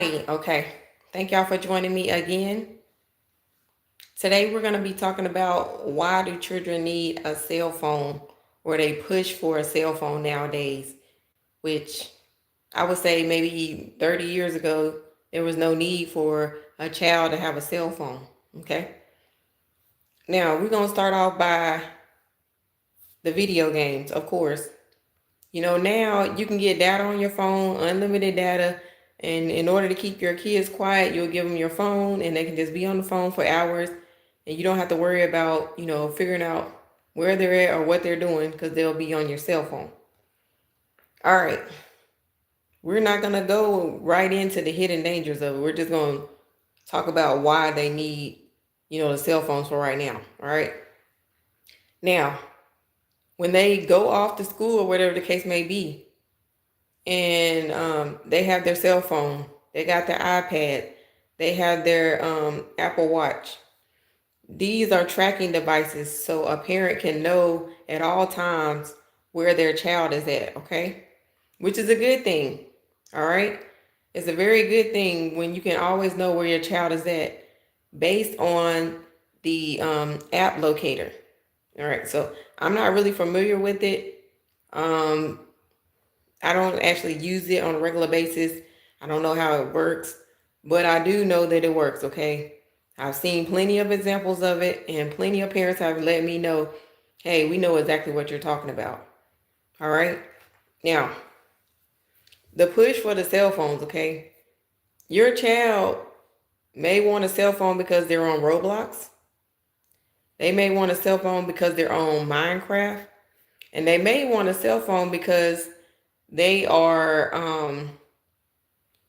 Okay. Thank y'all for joining me again. Today we're going to be talking about why do children need a cell phone or they push for a cell phone nowadays, which I would say maybe 30 years ago there was no need for a child to have a cell phone. Okay. Now we're going to start off by the video games, of course. Now you can get data on your phone, unlimited data, and in order to keep your kids quiet, you'll give them your phone and they can just be on the phone for hours and you don't have to worry about, figuring out where they're at or what they're doing because they'll be on your cell phone. All right. We're not going to go right into the hidden dangers of it. We're just going to talk about why they need, the cell phones for right now. All right. Now, when they go off to school or whatever the case may be, and they have their cell phone, they got their iPad, they have their Apple Watch. These are tracking devices so a parent can know at all times where their child is at, okay? Which is a good thing, all right? It's a very good thing when you can always know where your child is at based on the app locator. All right, so I'm not really familiar with it. I don't actually use it on a regular basis. I don't know how it works, but I do know that it works, okay? I've seen plenty of examples of it, and plenty of parents have let me know, hey, we know exactly what you're talking about. All right? Now, the push for the cell phones, okay? Your child may want a cell phone because they're on Roblox. They may want a cell phone because they're on Minecraft. And they may want a cell phone because they are,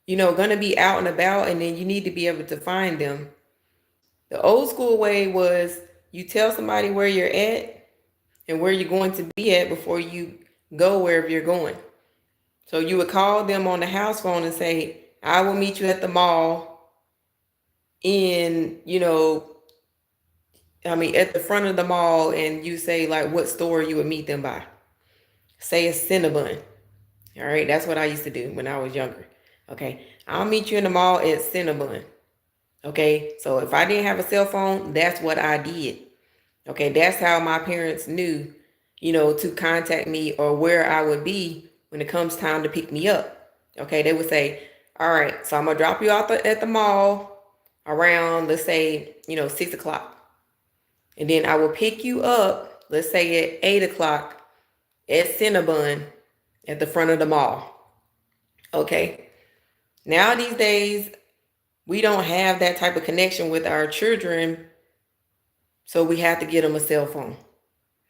going to be out and about, and then you need to be able to find them. The old school way was you tell somebody where you're at and where you're going to be at before you go wherever you're going. So you would call them on the house phone and say, I will meet you at the mall at the front of the mall, and you say like what store you would meet them by. Say it's Cinnabon. All right, that's what I used to do when I was younger. Okay, I'll meet you in the mall at Cinnabon. Okay, so if I didn't have a cell phone, that's what I did. Okay, that's how my parents knew, to contact me or where I would be when it comes time to pick me up. Okay, they would say, all right, so I'm going to drop you off at the mall around, let's say, 6 o'clock. And then I will pick you up, let's say at 8 o'clock at Cinnabon at the front of the mall. Okay, now these days, we don't have that type of connection with our children, so we have to get them a cell phone.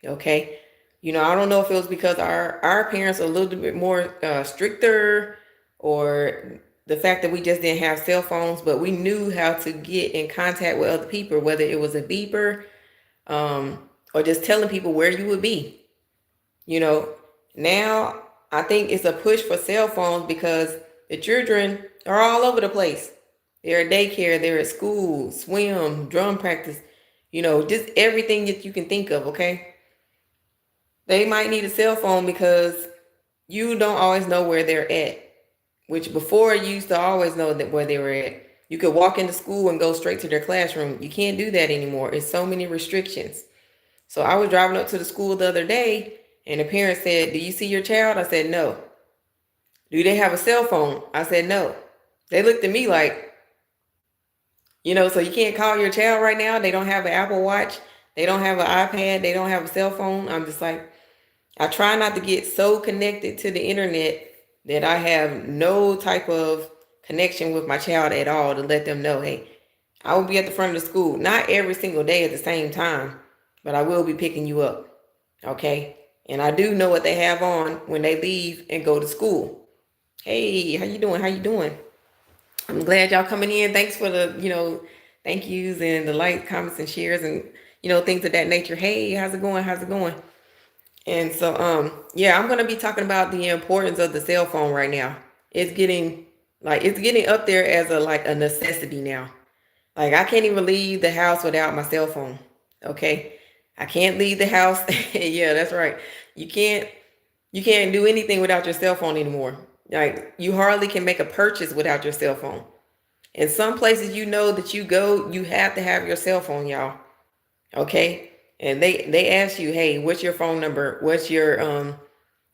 Okay, I don't know if it was because our parents are a little bit more stricter, or the fact that we just didn't have cell phones, but we knew how to get in contact with other people, whether it was a beeper or just telling people where you would be. Now I think it's a push for cell phones because the children are all over the place. They're at daycare, they're at school, swim, drum practice, just everything that you can think of, okay? They might need a cell phone because you don't always know where they're at, which before you used to always know that where they were at. You could walk into school and go straight to their classroom. You can't do that anymore. It's so many restrictions. So I was driving up to the school the other day and the parent said, do you see your child? I said, no. Do they have a cell phone? I said, no. They looked at me like, so you can't call your child right now. They don't have an Apple Watch. They don't have an iPad. They don't have a cell phone. I'm just like, I try not to get so connected to the internet that I have no type of connection with my child at all to let them know, hey, I will be at the front of the school, not every single day at the same time, but I will be picking you up. Okay. And I do know what they have on when they leave and go to school. Hey, how you doing? How you doing? I'm glad y'all coming in. Thanks for the, thank yous and the likes, comments, and shares and, things of that nature. Hey, how's it going? How's it going? And so, yeah, I'm going to be talking about the importance of the cell phone right now. It's getting up there as a necessity now. Like I can't even leave the house without my cell phone. Okay. I can't leave the house. Yeah, that's right. You can't do anything without your cell phone anymore. Like you hardly can make a purchase without your cell phone. In some places, that you go, you have to have your cell phone, y'all. Okay. And they ask you, hey, what's your phone number? What's your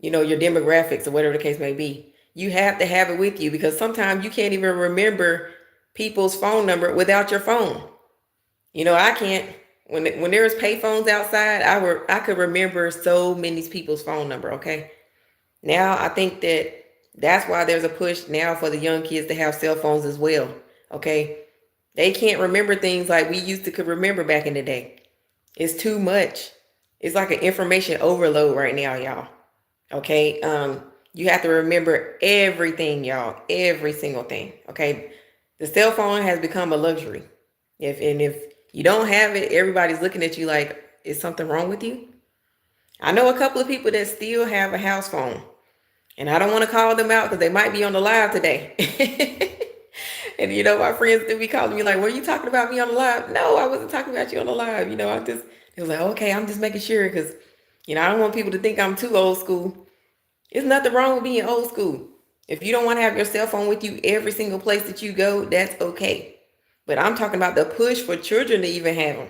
your demographics or whatever the case may be. You have to have it with you because sometimes you can't even remember people's phone number without your phone. I can't. When there was pay phones outside, I could remember so many people's phone number. Okay. Now I think that's why there's a push now for the young kids to have cell phones as well. Okay. They can't remember things like we used to could remember back in the day. It's too much. It's like an information overload right now, y'all. Okay. You have to remember everything, y'all. Every single thing. Okay. The cell phone has become a luxury. If you don't have it, everybody's looking at you like, is something wrong with you? I know a couple of people that still have a house phone. And I don't want to call them out because they might be on the live today. And my friends do be calling me like, were you talking about me on the live? No, I wasn't talking about you on the live. It was like, okay, I'm just making sure because, I don't want people to think I'm too old school. There's nothing wrong with being old school. If you don't want to have your cell phone with you every single place that you go, that's okay. But I'm talking about the push for children to even have them.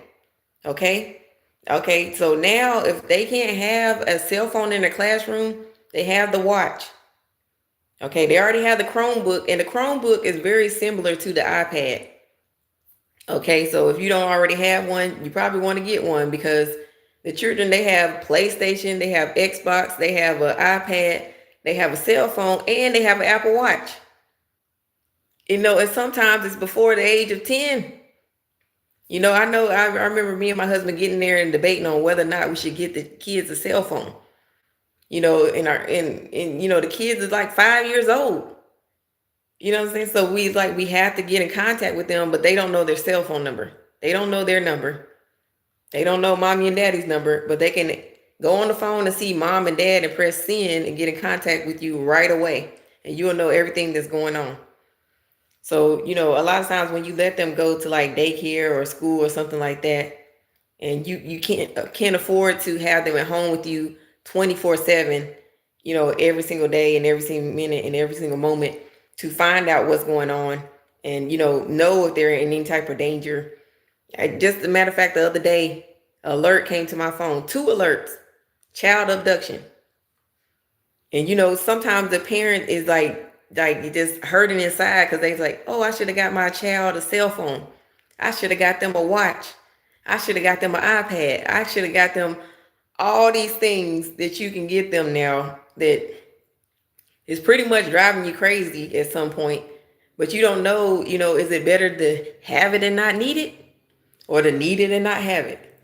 Okay? Okay, so now if they can't have a cell phone in their classroom, they have the watch. Okay, they already have the Chromebook, and the Chromebook is very similar to the iPad. Okay, so if you don't already have one, you probably want to get one because the children, they have PlayStation, they have Xbox, they have an iPad, they have a cell phone, and they have an Apple Watch. And sometimes it's before the age of 10. I remember me and my husband getting there and debating on whether or not we should get the kids a cell phone. And the kids is like 5 years old. You know what I'm saying? So we have to get in contact with them, but they don't know their cell phone number. They don't know their number. They don't know mommy and daddy's number, but they can go on the phone and see mom and dad and press send and get in contact with you right away. And you'll know everything that's going on. So, a lot of times when you let them go to like daycare or school or something like that, and you can't afford to have them at home with you 24/7, every single day and every single minute and every single moment to find out what's going on and, know if they're in any type of danger. Just a matter of fact, the other day, alert came to my phone, 2 alerts, child abduction. And, sometimes the parent is like just hurting inside because they're like, oh, I should have got my child a cell phone. I should have got them a watch. I should have got them an iPad. I should have got them all these things that you can get them now that is pretty much driving you crazy at some point. But you don't know, is it better to have it and not need it or to need it and not have it?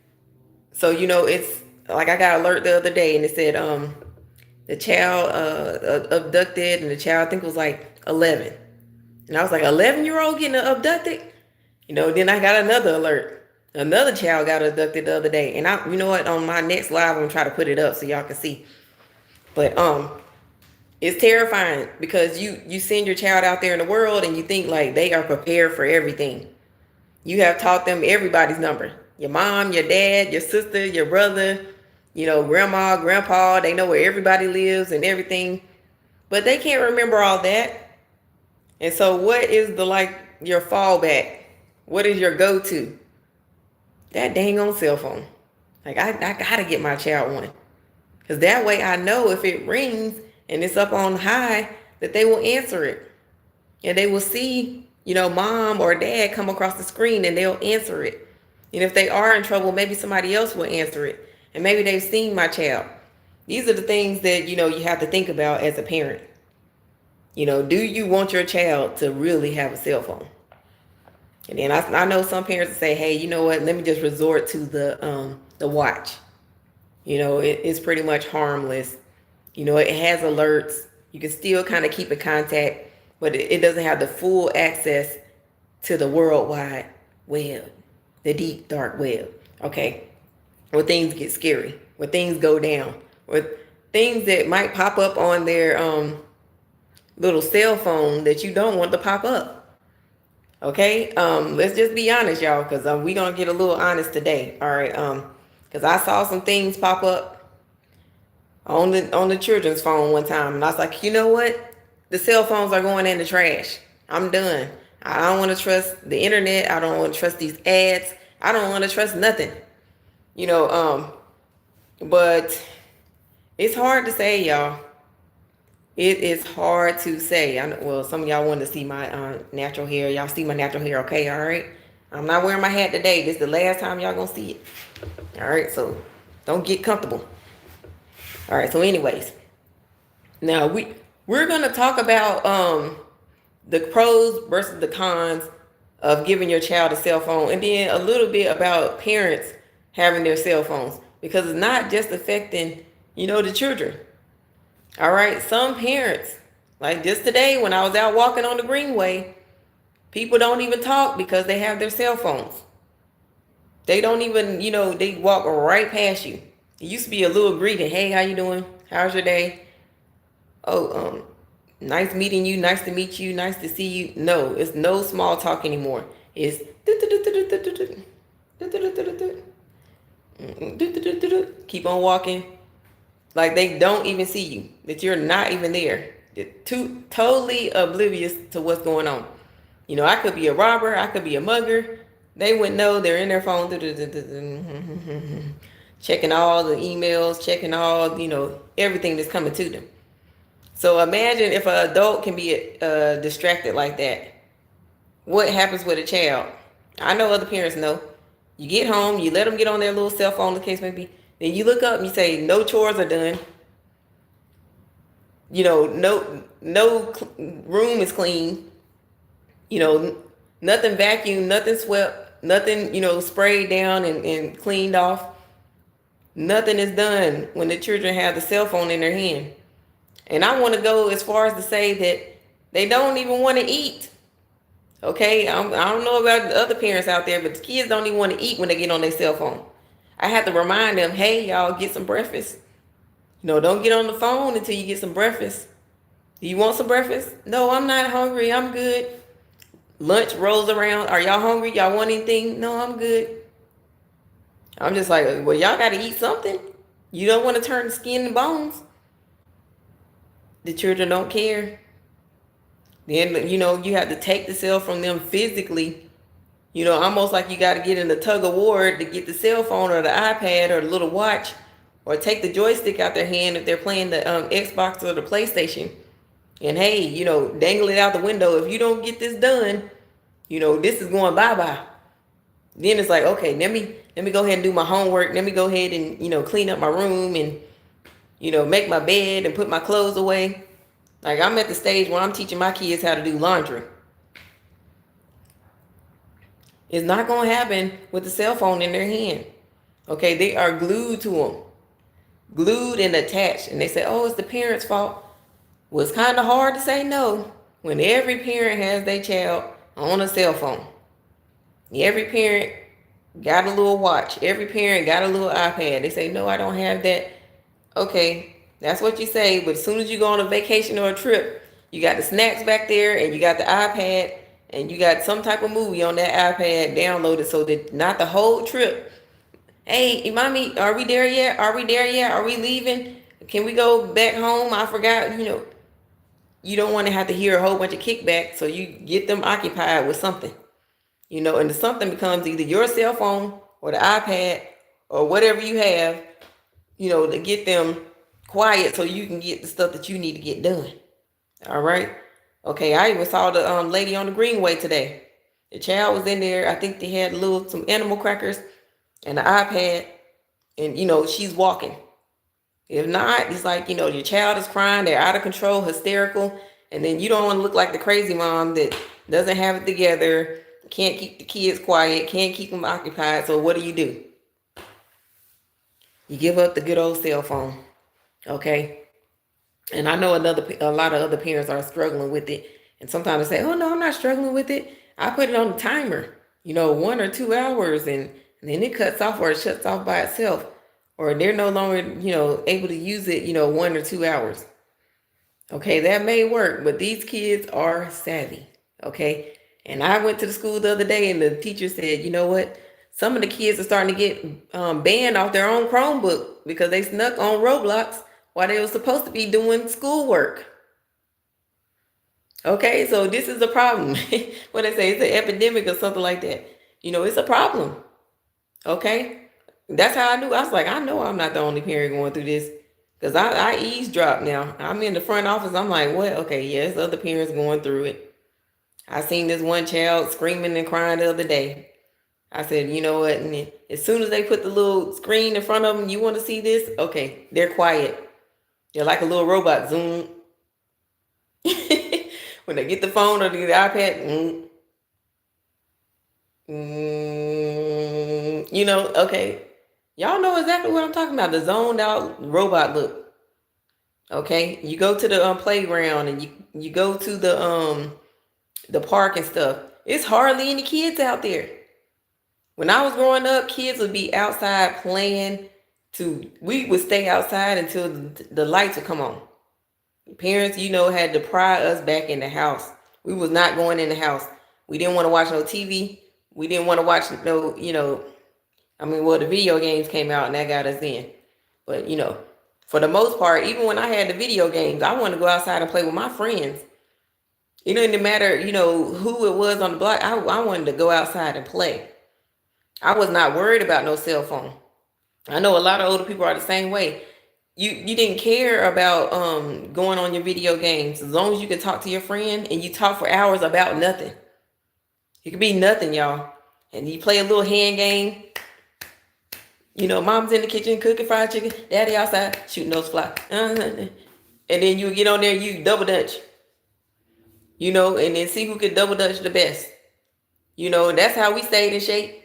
So, it's like I got an alert the other day and it said the child abducted, and the child I think was like 11. And I was like, 11-year-old getting abducted? Then I got another alert. Another child got abducted the other day. And you know what? On my next live, I'm going to try to put it up so y'all can see. But it's terrifying because you send your child out there in the world and you think like they are prepared for everything. You have taught them everybody's number. Your mom, your dad, your sister, your brother, grandma, grandpa. They know where everybody lives and everything. But they can't remember all that. And so what is your fallback? What is your go-to? That dang on cell phone. Like I gotta get my child one. Because that way I know if it rings and it's up on high that they will answer it. And they will see, mom or dad come across the screen and they'll answer it. And if they are in trouble, maybe somebody else will answer it. And maybe they've seen my child. These are the things that, you have to think about as a parent. Do you want your child to really have a cell phone? And then I know some parents say, hey, you know what? Let me just resort to the watch. It's pretty much harmless. It has alerts. You can still kind of keep in contact, but it doesn't have the full access to the World Wide Web, the deep, dark web. Okay. Where things get scary, where things go down, where things that might pop up on their little cell phone that you don't want to pop up. Okay, let's just be honest, y'all, because we're going to get a little honest today. All right, because I saw some things pop up on the children's phone one time, and I was like, you know what? The cell phones are going in the trash. I'm done. I don't want to trust the internet. I don't want to trust these ads. I don't want to trust nothing. You know, but it's hard to say, y'all. It is hard to say. Well, some of y'all want to see my natural hair. Y'all see my natural hair, okay? All right. I'm not wearing my hat today. This is the last time y'all gonna see it. All right. So don't get comfortable. All right. So, anyways, now we're gonna talk about the pros versus the cons of giving your child a cell phone, and then a little bit about parents having their cell phones, because it's not just affecting, the children. All right, some parents, like just today when I was out walking on the Greenway, people don't even talk because they have their cell phones. They don't even, they walk right past you. It used to be a little greeting. Hey, how you doing? How's your day? Oh, nice meeting you. Nice to meet you. Nice to see you. No, it's no small talk anymore. It's keep on walking. Like they don't even see you, that you're not even there. They're totally oblivious to what's going on. I could be a robber, I could be a mugger. They wouldn't know. They're in their phone, checking all the emails, checking all, everything that's coming to them. So imagine if an adult can be distracted like that. What happens with a child? I know other parents know. You get home, you let them get on their little cell phone, the case may be. Then you look up and you say, no chores are done. No room is clean. Nothing vacuumed, nothing swept, nothing, sprayed down and cleaned off. Nothing is done when the children have the cell phone in their hand. And I want to go as far as to say that they don't even want to eat. Okay, I don't know about the other parents out there, but the kids don't even want to eat when they get on their cell phone. I have to remind them, hey, y'all, get some breakfast. Don't get on the phone until you get some breakfast. Do you want some breakfast? No, I'm not hungry. I'm good. Lunch rolls around. Are y'all hungry? Y'all want anything? No, I'm good. I'm just like, well, y'all got to eat something. You don't want to turn the skin and bones. The children don't care. Then, you have to take the cell from them physically. Almost like you got to get in the tug of war to get the cell phone or the iPad or the little watch, or take the joystick out their hand if they're playing the Xbox or the PlayStation. And hey, dangle it out the window. If you don't get this done, this is going bye-bye. Then it's like, okay, let me go ahead and do my homework. Let me go ahead and, clean up my room and, make my bed and put my clothes away. Like I'm at the stage where I'm teaching my kids how to do laundry. It's not going to happen with the cell phone in their hand. Okay, they are glued to them. Glued and attached. And they say, oh, it's the parent's fault. Well, it's kind of hard to say no when every parent has their child on a cell phone. Every parent got a little watch. Every parent got a little iPad. They say, no, I don't have that. Okay, that's what you say. But as soon as you go on a vacation or a trip, you got the snacks back there and you got the iPad and you got some type of movie on that iPad downloaded, so that not the whole trip. Hey, mommy, are we there yet? Are we there yet? Are we leaving? Can we go back home? I forgot, You don't want to have to hear a whole bunch of kickback, so you get them occupied with something. And the something becomes either your cell phone or the iPad or whatever you have, to get them quiet so you can get the stuff that you need to get done. All right. Okay, I even saw the lady on the Greenway today. The child was in there. I think they had some animal crackers and the iPad, and she's walking. If not, it's like, your child is crying, they're out of control, hysterical, and then you don't want to look like the crazy mom that doesn't have it together, can't keep the kids quiet, can't keep them occupied. So what do? You give up the good old cell phone. Okay. And I know a lot of other parents are struggling with it. And sometimes they say, oh no, I'm not struggling with it. I put it on the timer, 1 or 2 hours, and then it cuts off or it shuts off by itself. Or they're no longer, able to use it, 1 or 2 hours. Okay, that may work, but these kids are savvy. Okay. And I went to the school the other day and the teacher said, you know what? Some of the kids are starting to get banned off their own Chromebook because they snuck on Roblox while they were supposed to be doing schoolwork. Okay, so this is a problem. What they say, it's an epidemic or something like that. It's a problem. Okay, that's how I knew. I was like, I know I'm not the only parent going through this, because I eavesdrop now. I'm in the front office. I'm like, what? Okay, yes, other parents going through it. I seen this one child screaming and crying the other day. I said, you know what? And then as soon as they put the little screen in front of them, you want to see this? Okay, they're quiet. They're like a little robot. Zoom. When they get the phone or the iPad, okay. Y'all know exactly what I'm talking about. The zoned out robot look. Okay, you go to the playground, and you go to the park and stuff. It's hardly any kids out there. When I was growing up, kids would be outside playing. We would stay outside until the lights would come on. Parents, had to pry us back in the house. We was not going in the house. We didn't want to watch no TV. We didn't want to watch no, the video games came out and that got us in. But, for the most part, even when I had the video games, I wanted to go outside and play with my friends. It didn't matter, who it was on the block. I wanted to go outside and play. I was not worried about no cell phone. I know a lot of older people are the same way. You didn't care about going on your video games as long as you could talk to your friend, and you talk for hours about nothing. It could be nothing, y'all. And you play a little hand game. Mom's in the kitchen cooking fried chicken. Daddy outside shooting those flies. And then you get on there, you double dutch. And then see who can double dutch the best. That's how we stayed in shape.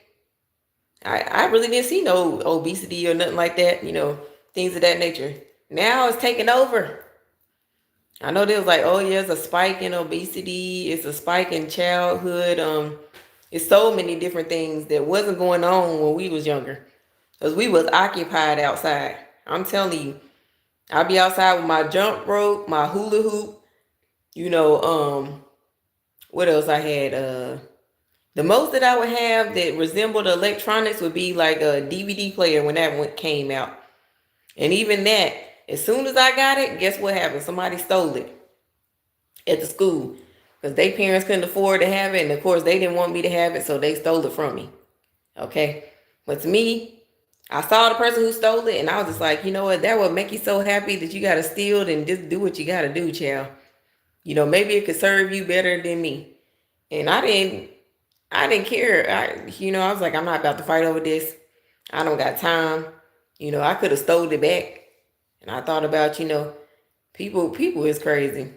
I really didn't see no obesity or nothing like that, things of that nature. Now it's taking over. I know there was like, oh yeah, it's a spike in obesity, it's a spike in childhood. It's so many different things that wasn't going on when we was younger. Because we was occupied outside. I'm telling you, I'd be outside with my jump rope, my hula hoop, what else I had? The most that I would have that resembled electronics would be like a DVD player when that one came out. And even that, as soon as I got it, guess what happened? Somebody stole it at the school, because their parents couldn't afford to have it. And of course, they didn't want me to have it, so they stole it from me. Okay. But to me, I saw the person who stole it, and I was just like, you know what? That would make you so happy that you got to steal it and just do what you got to do, child. Maybe it could serve you better than me. And I didn't care. I was like, I'm not about to fight over this. I don't got time. I could have stole it back. And I thought about, people is crazy.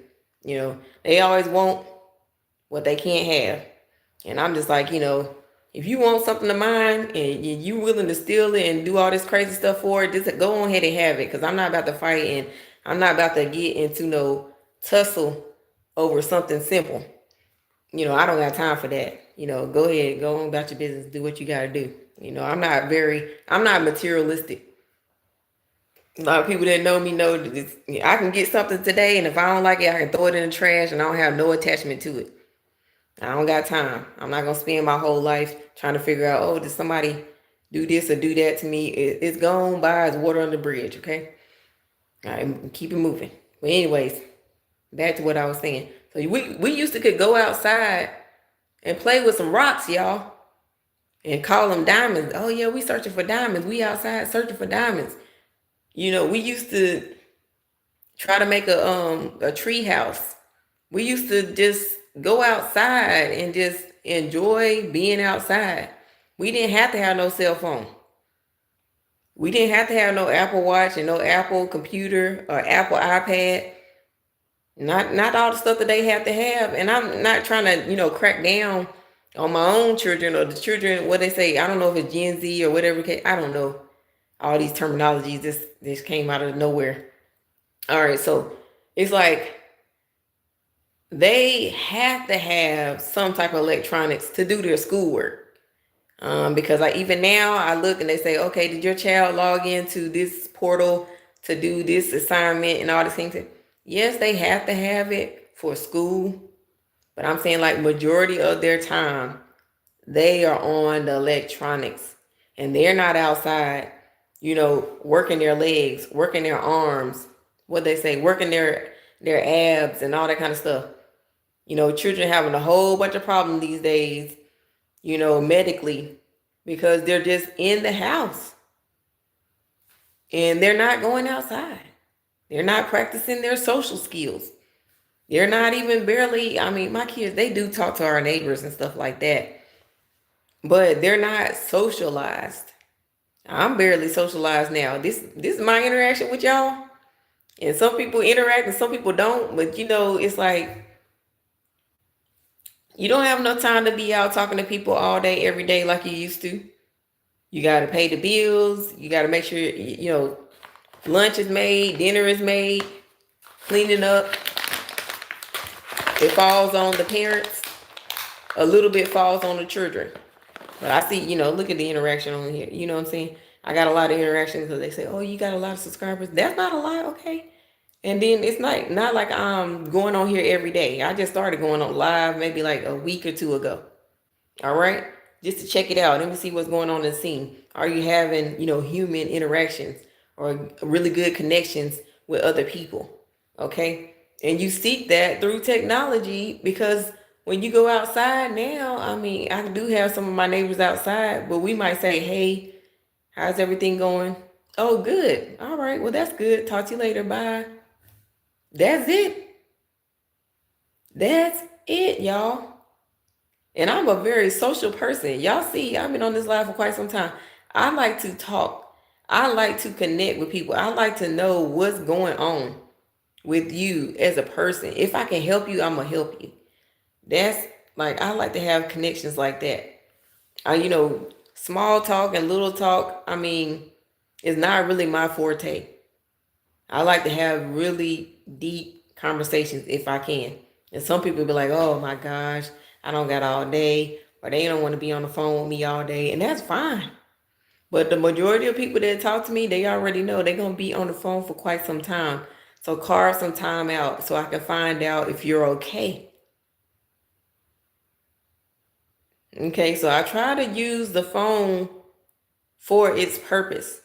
They always want what they can't have. And I'm just like, if you want something of mine and you willing to steal it and do all this crazy stuff for it, just go on ahead and have it. Because I'm not about to fight, and I'm not about to get into no tussle over something simple. I don't got time for that. Go ahead, go on about your business, do what you got to do. I'm not materialistic. A lot of people that know me know that I can get something today, and if I don't like it, I can throw it in the trash, and I don't have no attachment to it. I don't got time. I'm not going to spend my whole life trying to figure out, oh, did somebody do this or do that to me? It's gone by as water on the bridge, okay? All right, keep it moving. But anyways, back to what I was saying. So we used to could go outside and play with some rocks, y'all, and call them diamonds. Oh yeah, we searching for diamonds. We outside searching for diamonds. We used to try to make a tree house. We used to just go outside and just enjoy being outside. We didn't have to have no cell phone. We didn't have to have no Apple Watch and no Apple computer or Apple iPad. Not all the stuff that they have to have. And I'm not trying to, crack down on my own children or the children, what they say. I don't know if it's Gen Z or whatever. I don't know. All these terminologies, this came out of nowhere. All right, so it's like they have to have some type of electronics to do their schoolwork. Because even now I look and they say, okay, did your child log into this portal to do this assignment and all these things? Yes, they have to have it for school, but I'm saying like majority of their time, they are on the electronics, and they're not outside, working their legs, working their arms, what they say, working their abs and all that kind of stuff. Children having a whole bunch of problems these days, medically, because they're just in the house and they're not going outside. They're not practicing their social skills. They're not even barely, I mean, my kids, they do talk to our neighbors and stuff like that, but they're not socialized. I'm barely socialized now. This is my interaction with y'all. And some people interact and some people don't, but it's like you don't have enough time to be out talking to people all day, every day like you used to. You got to pay the bills. You got to make sure, lunch is made, dinner is made, cleaning up. It falls on the parents. A little bit falls on the children. But I see, look at the interaction on here. You know what I'm saying? I got a lot of interactions because they say, oh, you got a lot of subscribers. That's not a lot, okay? And then it's not like I'm going on here every day. I just started going on live maybe like a week or two ago. All right? Just to check it out. Let me see what's going on in the scene. Are you having, human interactions or really good connections with other people? Okay? And you seek that through technology, because when you go outside now, I mean, I do have some of my neighbors outside, but we might say, hey, how's everything going? Oh, good. All right. Well, that's good. Talk to you later. Bye. That's it. That's it, y'all. And I'm a very social person. Y'all see, I've been on this live for quite some time. I like to talk. I like to connect with people. I like to know what's going on with you as a person. If I can help you, I'm going to help you. That's like, I like to have connections like that. Small talk and little talk, I mean, is not really my forte. I like to have really deep conversations if I can. And some people be like, oh my gosh, I don't got all day, or they don't want to be on the phone with me all day. And that's fine. But the majority of people that talk to me, they already know they're going to be on the phone for quite some time. So carve some time out so I can find out if you're okay. Okay, so I try to use the phone for its purpose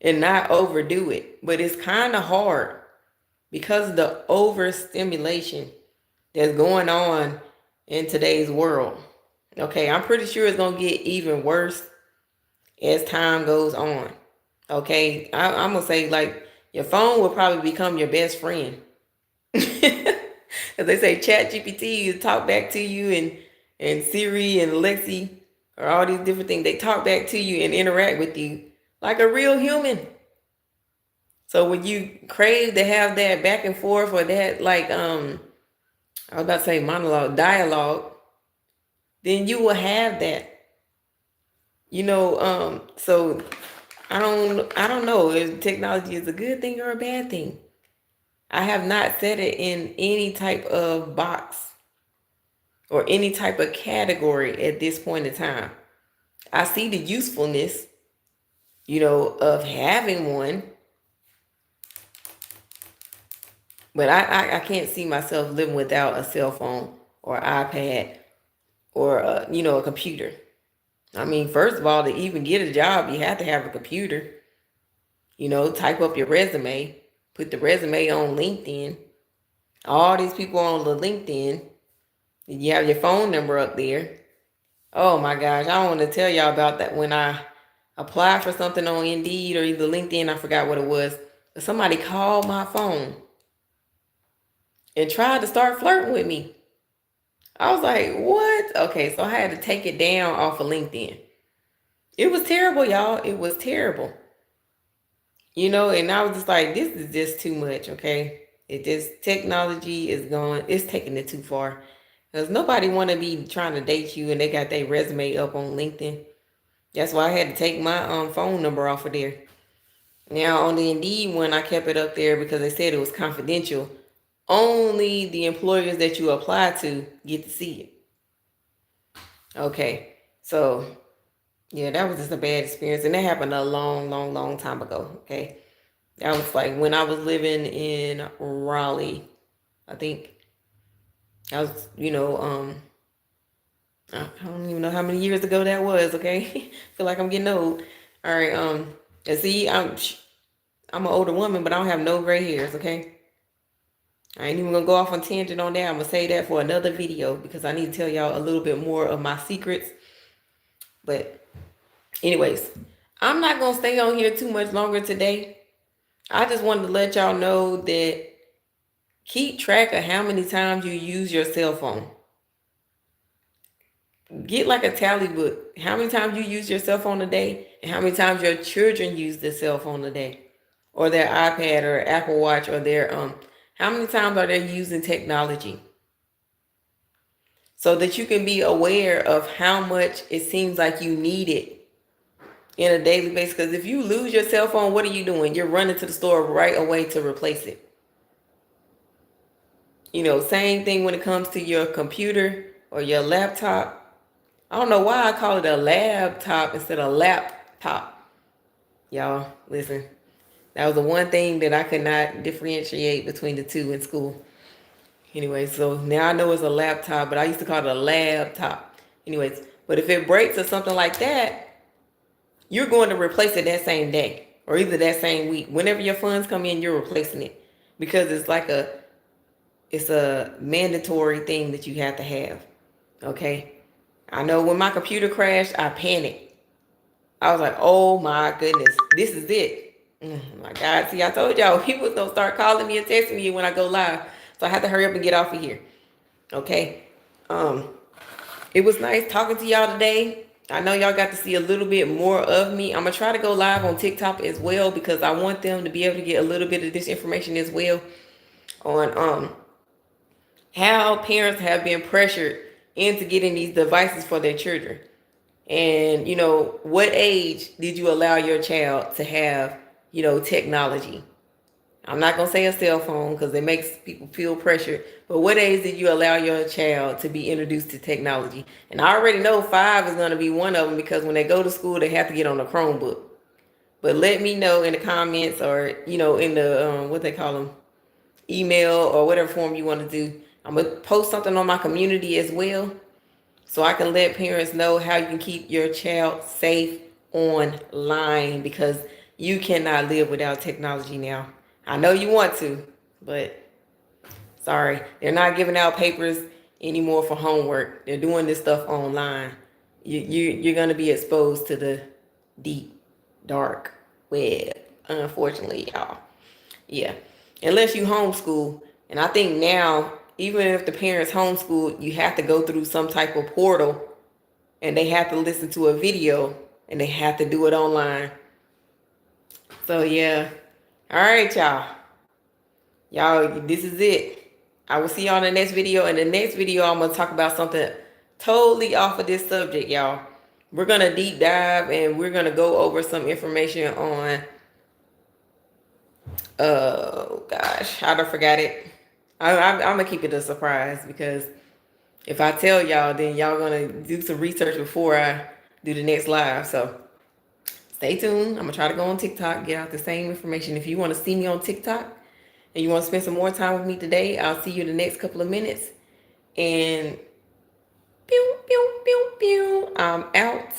and not overdo it. But it's kind of hard because of the overstimulation that's going on in today's world. Okay, I'm pretty sure it's going to get even worse as time goes on. Okay, I'm going to say, like, your phone will probably become your best friend. As they say, Chat GPT will talk back to you, and Siri and Alexi, or all these different things, they talk back to you and interact with you like a real human. So when you crave to have that back and forth, or that, like, I was about to say dialogue, then you will have that. So I don't know if technology is a good thing or a bad thing. I have not set it in any type of box or any type of category at this point in time. I see the usefulness, of having one, but I can't see myself living without a cell phone or iPad or a computer. I mean, first of all, to even get a job, you have to have a computer. Type up your resume, put the resume on LinkedIn. All these people on the LinkedIn, you have your phone number up there. Oh my gosh, I don't want to tell y'all about that. When I applied for something on Indeed or either LinkedIn, I forgot what it was, but somebody called my phone and tried to start flirting with me. I was like, what? Okay, so I had to take it down off of LinkedIn. It was terrible, y'all. It was terrible. And I was just like, this is just too much, okay? Technology is it's taking it too far. Because nobody want to be trying to date you and they got their resume up on LinkedIn. That's why I had to take my phone number off of there. Now, on the Indeed one, I kept it up there because they said it was confidential. Only the employers that you apply to get to see it. Okay, so yeah, that was just a bad experience. And that happened a long, long, long time ago, okay? That was like when I was living in Raleigh, I think. I was, I don't even know how many years ago that was, okay? Feel like I'm getting old. All right, and see, I'm an older woman, but I don't have no gray hairs, okay? I ain't even gonna go off on tangent on that. I'm gonna save that for another video because I need to tell y'all a little bit more of my secrets. But anyways, I'm not gonna stay on here too much longer today. I just wanted to let y'all know that keep track of how many times you use your cell phone. Get like a tally book. How many times you use your cell phone a day and how many times your children use their cell phone a day or their iPad or Apple Watch or their how many times are they using technology? So that you can be aware of how much it seems like you need it in a daily basis. Because if you lose your cell phone, what are you doing? You're running to the store right away to replace it. You know, same thing when it comes to your computer or your laptop. I don't know why I call it a laptop instead of laptop. Y'all, listen. That was the one thing that I could not differentiate between the two in school. Anyway, so now I know it's a laptop, but I used to call it a laptop. Anyways, but if it breaks or something like that, you're going to replace it that same day or either that same week. Whenever your funds come in, you're replacing it because it's a mandatory thing that you have to have. Okay. I know when my computer crashed, I panicked. I was like, oh my goodness, this is it. Oh my God. See, I told y'all people don't start calling me and texting me when I go live. So I have to hurry up and get off of here. Okay. It was nice talking to y'all today. I know y'all got to see a little bit more of me. I'm going to try to go live on TikTok as well because I want them to be able to get a little bit of this information as well on how parents have been pressured into getting these devices for their children. And, you know, what age did you allow your child to have, you know, technology? I'm not going to say a cell phone because it makes people feel pressured. But what age did you allow your child to be introduced to technology? And I already know 5 is going to be one of them because when they go to school, they have to get on a Chromebook. But let me know in the comments or, you know, in the, what they call them, email or whatever form you want to do. I'm going to post something on my community as well so I can let parents know how you can keep your child safe online because you cannot live without technology now. I know you want to, but sorry, they're not giving out papers anymore for homework. They're doing this stuff online. You're going to be exposed to the deep, dark web, unfortunately, y'all. Yeah, unless you homeschool. And I think now, even if the parents homeschool, you have to go through some type of portal and they have to listen to a video and they have to do it online. So yeah. All right, y'all. Y'all, this is it. I will see y'all in the next video. In the next video, I'm going to talk about something totally off of this subject, y'all. We're going to deep dive and we're going to go over some information on, oh gosh, I don't forget it. I'm going to keep it a surprise because if I tell y'all, then y'all going to do some research before I do the next live. So stay tuned. I'm going to try to go on TikTok, get out the same information. If you want to see me on TikTok and you want to spend some more time with me today, I'll see you in the next couple of minutes. And pew, pew, pew, pew. I'm out.